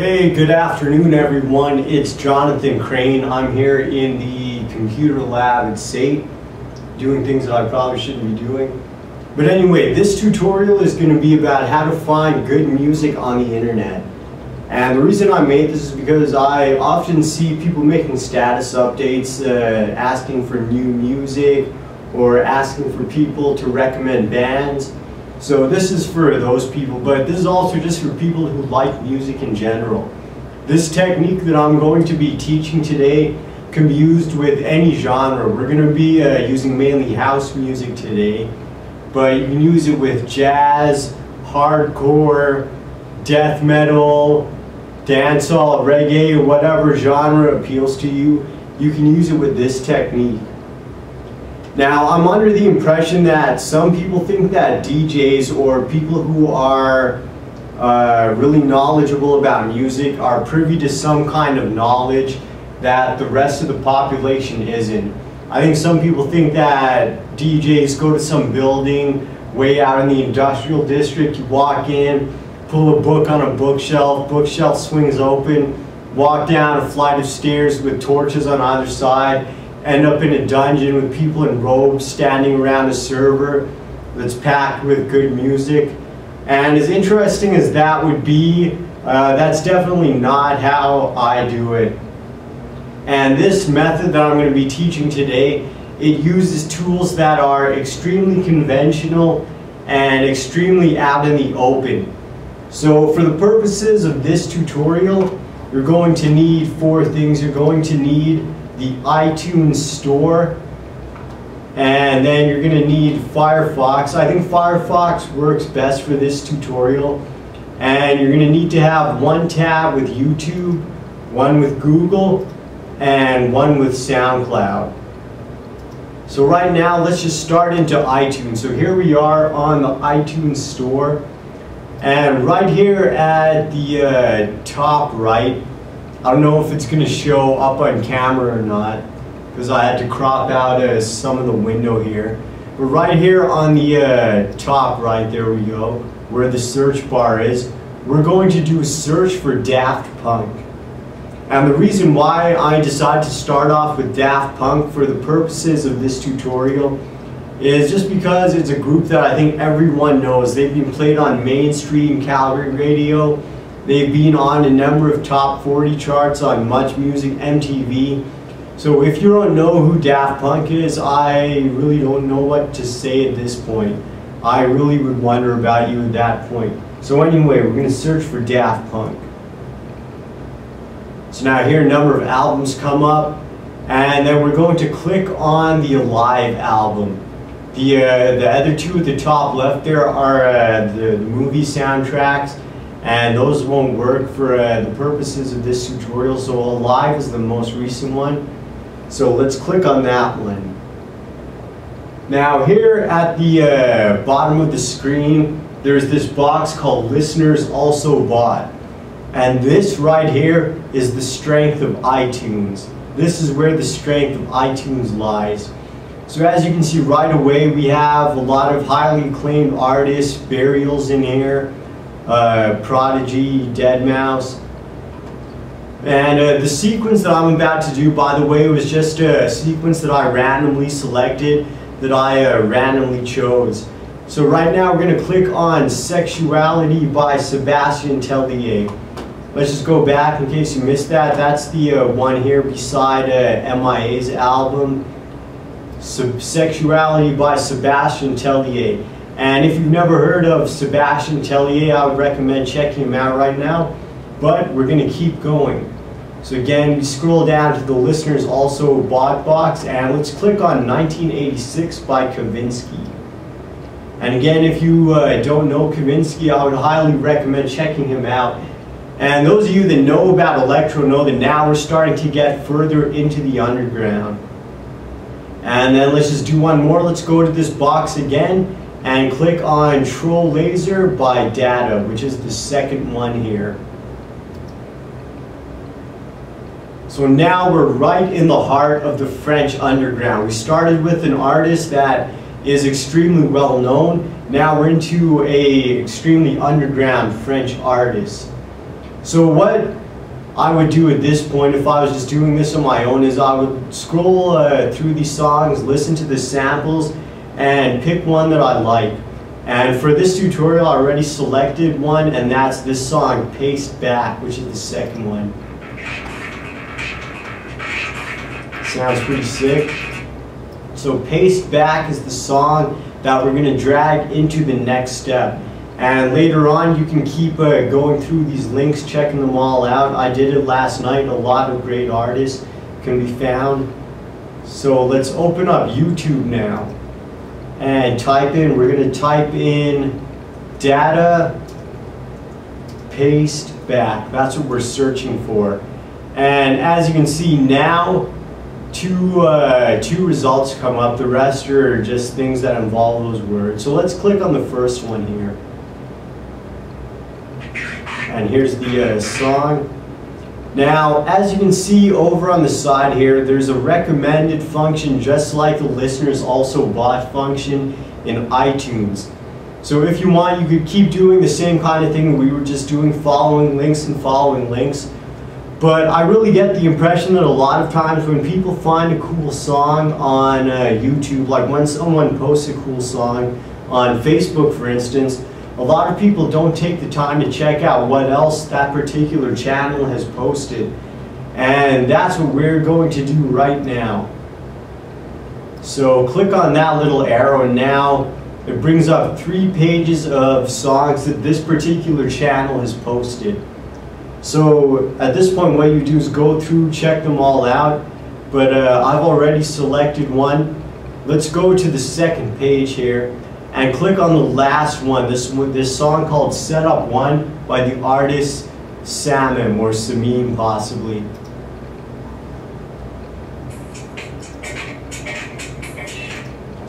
Hey, good afternoon everyone. It's Jonathan Crane. I'm here in the computer lab at SAIT doing things that I probably shouldn't be doing. But anyway, this tutorial is going to be about how to find good music on the internet. And the reason I made this is because I often see people making status updates asking for new music or asking for people to recommend bands. So this is for those people, but this is also just for people who like music in general. This technique that I'm going to be teaching today can be used with any genre. We're going to be using mainly house music today, but you can use it with jazz, hardcore, death metal, dancehall, reggae, whatever genre appeals to you. You can use it with this technique. Now, I'm under the impression that some people think that DJs or people who are really knowledgeable about music are privy to some kind of knowledge that the rest of the population isn't. I think some people think that DJs go to some building way out in the industrial district, you walk in, pull a book on a bookshelf swings open, walk down a flight of stairs with torches on either side, end up in a dungeon with people in robes standing around a server that's packed with good music. And as interesting as that would be, that's definitely not how I do it. And this method that I'm going to be teaching today, it uses tools that are extremely conventional and extremely out in the open. So for the purposes of this tutorial, you're going to need four things. You're going to need the iTunes Store, and then you're going to need Firefox. I think Firefox works best for this tutorial. And you're going to need to have one tab with YouTube, one with Google, and one with SoundCloud. So right now, let's just start into iTunes. So here we are on the iTunes Store, and right here at the top right, I don't know if it's going to show up on camera or not, because I had to crop out some of the window here. But right here on the top right, there we go, where the search bar is, we're going to do a search for Daft Punk. And the reason why I decided to start off with Daft Punk for the purposes of this tutorial is just because it's a group that I think everyone knows. They've been played on mainstream Calgary radio. They've been on a number of top 40 charts on Much Music, MTV. So if you don't know who Daft Punk is, I really don't know what to say at this point. I really would wonder about you at that point. So anyway, we're going to search for Daft Punk. So now here a number of albums come up, and then we're going to click on the Alive album. The other two at the top left there are the movie soundtracks, and those won't work for the purposes of this tutorial. So Alive is the most recent one. So let's click on that one. Now here at the bottom of the screen, there's this box called Listeners Also Bought. And this right here is the strength of iTunes. This is where the strength of iTunes lies. So as you can see right away, we have a lot of highly acclaimed artists, Burials in here, Prodigy, Deadmau5. And the sequence that I'm about to do, by the way, was just a sequence that I randomly selected, that I randomly chose. So right now we're going to click on Sexuality by Sebastien Tellier. Let's just go back in case you missed that. That's the one here beside MIA's album, Sexuality by Sebastien Tellier. And if you've never heard of Sebastien Tellier, I would recommend checking him out right now. But we're going to keep going. So again, we scroll down to the Listeners Also Bought box, and let's click on 1986 by Kavinsky. And again, if you don't know Kavinsky, I would highly recommend checking him out. And those of you that know about electro know that now we're starting to get further into the underground. And then let's just do one more. Let's go to this box again and click on Troll Laser by Data, which is the second one here. So now we're right in the heart of the French underground. We started with an artist that is extremely well known. Now we're into a extremely underground French artist. So what I would do at this point, if I was just doing this on my own, is I would scroll through these songs, listen to the samples, and pick one that I like. And for this tutorial, I already selected one, and that's this song, Paste Back, which is the second one. Sounds pretty sick. So Paste Back is the song that we're going to drag into the next step. And later on, you can keep going through these links, checking them all out. I did it last night. A lot of great artists can be found. So let's open up YouTube now and we're going to type in data paste back. That's what we're searching for. And as you can see now, two results come up. The rest are just things that involve those words. So let's click on the first one here. And here's the song. Now, as you can see over on the side here, there's a recommended function just like the listeners also bought function in iTunes. So if you want, you could keep doing the same kind of thing we were just doing, following links and following links. But I really get the impression that a lot of times when people find a cool song on YouTube, like when someone posts a cool song on Facebook, for instance, a lot of people don't take the time to check out what else that particular channel has posted. And that's what we're going to do right now. So click on that little arrow, and now it brings up 3 pages of songs that this particular channel has posted. So at this point, what you do is go through, check them all out. But I've already selected one. Let's go to the second page here and click on the last one. This song called Setup 1 by the artist Samim, or Samim possibly.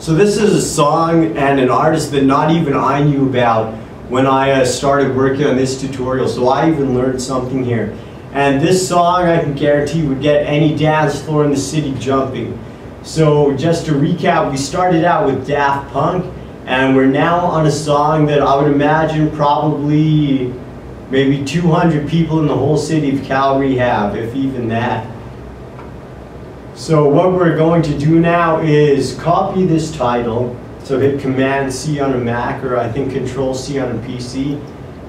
So this is a song and an artist that not even I knew about when I started working on this tutorial, so I even learned something here. And this song, I can guarantee, would get any dance floor in the city jumping. So just to recap, we started out with Daft Punk, and we're now on a song that I would imagine probably maybe 200 people in the whole city of Calgary have, if even that. So what we're going to do now is copy this title. So hit Command-C on a Mac, or I think Control-C on a PC.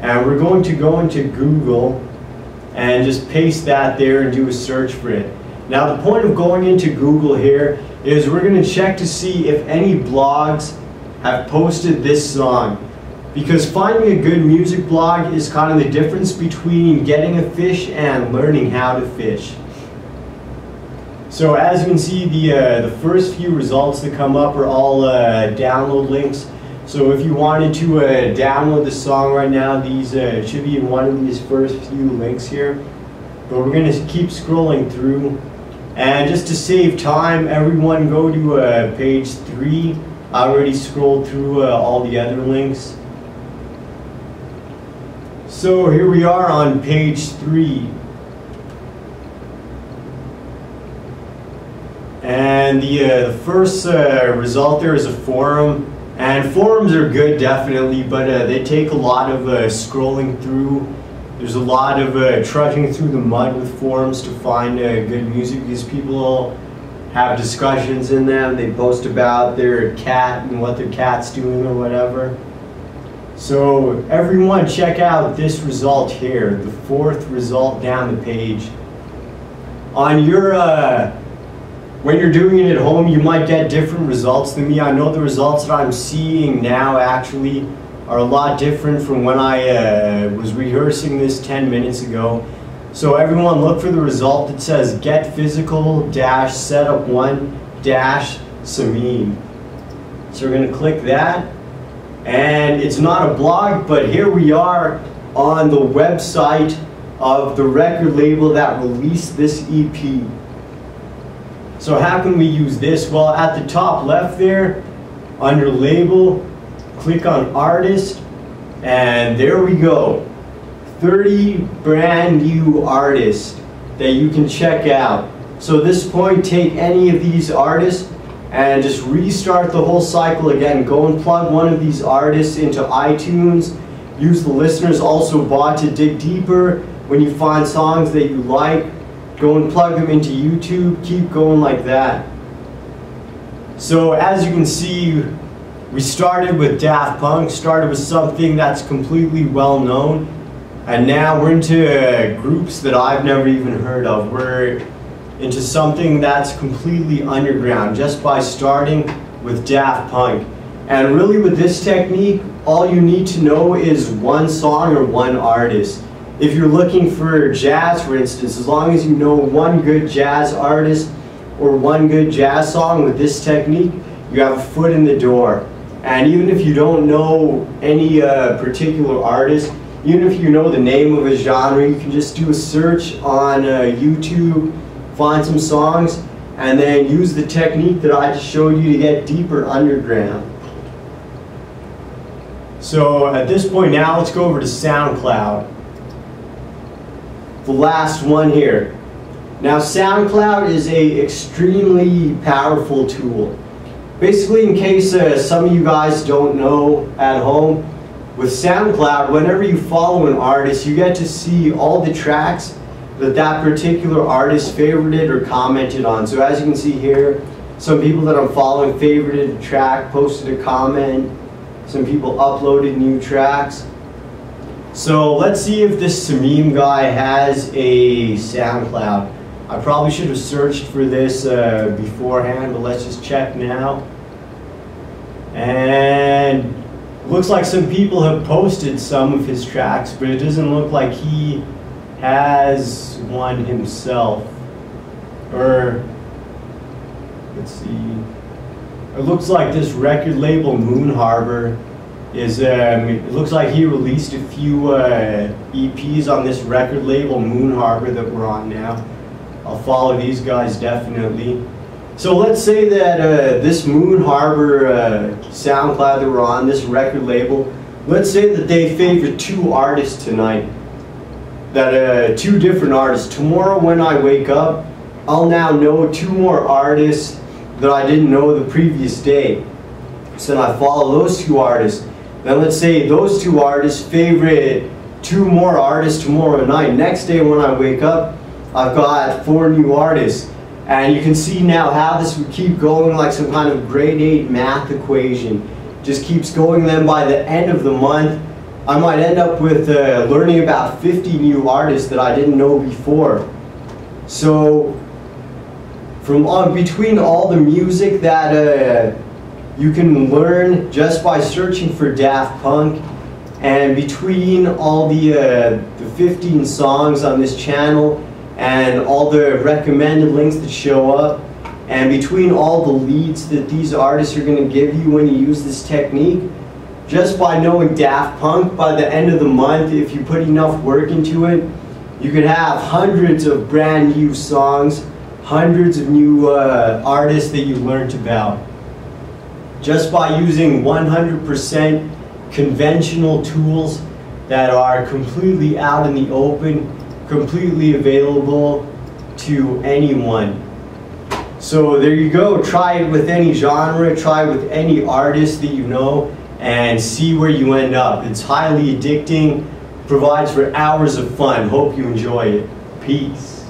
And we're going to go into Google and just paste that there and do a search for it. Now the point of going into Google here is we're going to check to see if any blogs have posted this song. Because finding a good music blog is kind of the difference between getting a fish and learning how to fish. So as you can see, the first few results that come up are all download links. So if you wanted to download the song right now, these should be in one of these first few links here. But we're going to keep scrolling through. And just to save time, everyone go to page 3. I already scrolled through all the other links. So here we are on page 3. And the first result there is a forum. And forums are good, definitely, but they take a lot of scrolling through. There's a lot of trudging through the mud with forums to find good music, because people have discussions in them. They post about their cat and what their cat's doing or whatever. So everyone check out this result here, the 4th result down the page. On your when you're doing it at home, you might get different results than me. I know the results that I'm seeing now actually are a lot different from when I was rehearsing this 10 minutes ago. So everyone look for the result that says get physical dash setup 1 dash Samim. So we're going to click that. And it's not a blog, but here we are on the website of the record label that released this EP. So how can we use this? Well, at the top left there, under label, click on artist, and there we go. 30 brand new artists that you can check out. So at this point, take any of these artists and just restart the whole cycle again. Go and plug one of these artists into iTunes. Use the listeners also bought to dig deeper. When you find songs that you like, go and plug them into YouTube, keep going like that. So as you can see, we started with Daft Punk, started with something that's completely well known, and now we're into groups that I've never even heard of. We're into something that's completely underground just by starting with Daft Punk. And really with this technique, all you need to know is one song or one artist. If you're looking for jazz, for instance, as long as you know one good jazz artist or one good jazz song with this technique, you have a foot in the door. And even if you don't know any particular artist, even if you know the name of a genre, you can just do a search on YouTube, find some songs, and then use the technique that I just showed you to get deeper underground. So at this point now, let's go over to SoundCloud. The last one here. Now SoundCloud is an extremely powerful tool. Basically, in case some of you guys don't know at home, with SoundCloud, whenever you follow an artist, you get to see all the tracks that that particular artist favorited or commented on. So as you can see here, some people that I'm following favorited a track, posted a comment, some people uploaded new tracks. So let's see if this Samim guy has a SoundCloud. I probably should have searched for this beforehand, but let's just check now. And looks like some people have posted some of his tracks, but it doesn't look like he has one himself. Or, let's see. It looks like this record label, Moon Harbor, is, it looks like he released a few EPs on this record label, Moon Harbor, that we're on now. I'll follow these guys definitely. So let's say that this Moon Harbor SoundCloud that we're on, this record label, let's say that they favored two artists tonight. That two different artists. Tomorrow when I wake up, I'll now know two more artists that I didn't know the previous day. So then I follow those two artists. Then let's say those two artists favorite two more artists tomorrow night. Next day when I wake up, I've got 4 new artists. And you can see now how this would keep going like some kind of grade 8 math equation. Just keeps going. Then by the end of the month, I might end up with learning about 50 new artists that I didn't know before. So from between all the music that you can learn just by searching for Daft Punk, and between all the 15 songs on this channel and all the recommended links that show up, and between all the leads that these artists are going to give you when you use this technique, just by knowing Daft Punk, by the end of the month, if you put enough work into it, you could have hundreds of brand new songs, hundreds of new artists that you learned about. Just by using 100% conventional tools that are completely out in the open, completely available to anyone. So there you go. Try it with any genre, try it with any artist that you know, and see where you end up. It's highly addicting, provides for hours of fun. Hope you enjoy it. Peace.